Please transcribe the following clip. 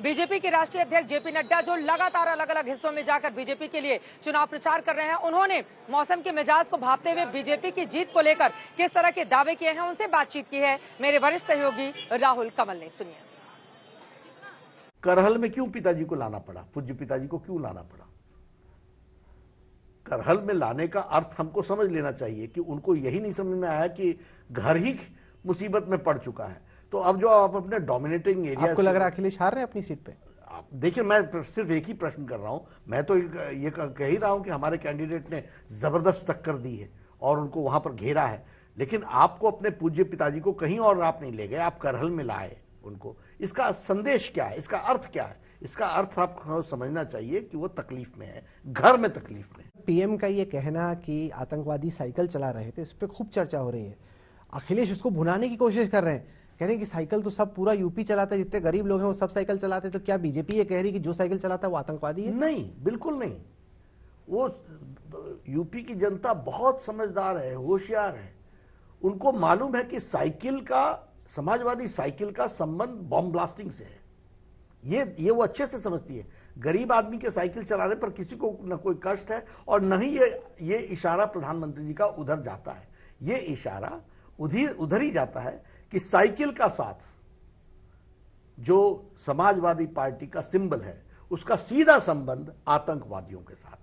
BJP के राष्ट्रीय अध्यक्ष जेपी नड्डा जो लगातार अलग अलग हिस्सों में जाकर बीजेपी के लिए चुनाव प्रचार कर रहे हैं, उन्होंने मौसम के मिजाज को भांपते हुए बीजेपी की जीत को लेकर किस तरह के दावे किए हैं, उनसे बातचीत की है मेरे वरिष्ठ सहयोगी राहुल कमल ने। सुनिए। करहल में क्यों पिताजी को लाना पड़ा, पूज्य पिताजी को क्यों लाना पड़ा? करहल में लाने का अर्थ हमको समझ लेना चाहिए कि उनको यही नहीं समझ में आया कि घर ही मुसीबत में पड़ चुका है। तो अब जो आप अपने डोमिनेटिंग एरिया, आपको लग रहा है अखिलेश हार रहे हैं अपनी सीट पे? आप देखिए, मैं सिर्फ एक ही प्रश्न कर रहा हूं। मैं तो ये कह ही रहा हूं कि हमारे कैंडिडेट ने जबरदस्त टक्कर दी है और उनको वहां पर घेरा है, लेकिन आपको अपने पूज्य पिताजी को कहीं और आप नहीं ले गए, आप करहल में लाए उनको। इसका संदेश क्या है, इसका अर्थ क्या है? इसका अर्थ आपको समझना चाहिए कि वो तकलीफ में है, घर में तकलीफ में। पीएम का ये कहना कि आतंकवादी साइकिल चला रहे थे, इस पर खूब चर्चा हो रही है। अखिलेश उसको भुनाने की कोशिश कर रहे हैं, कह रहे हैं कि साइकिल तो सब पूरा यूपी चलाता है, जितने गरीब लोग हैं वो सब साइकिल चलाते। तो क्या बीजेपी ये कह रही है कि जो साइकिल चलाता है वो आतंकवादी है? नहीं, बिल्कुल नहीं। वो यूपी की जनता बहुत समझदार है, होशियार है। उनको मालूम है कि साइकिल का, समाजवादी साइकिल का संबंध बॉम्ब ब्लास्टिंग से है। ये वो अच्छे से समझती है। गरीब आदमी के साइकिल चलाने पर किसी को न कोई कष्ट है और न ही ये इशारा प्रधानमंत्री जी का उधर जाता है। ये इशारा उधर ही जाता है कि साइकिल का साथ जो समाजवादी पार्टी का सिंबल है, उसका सीधा संबंध आतंकवादियों के साथ।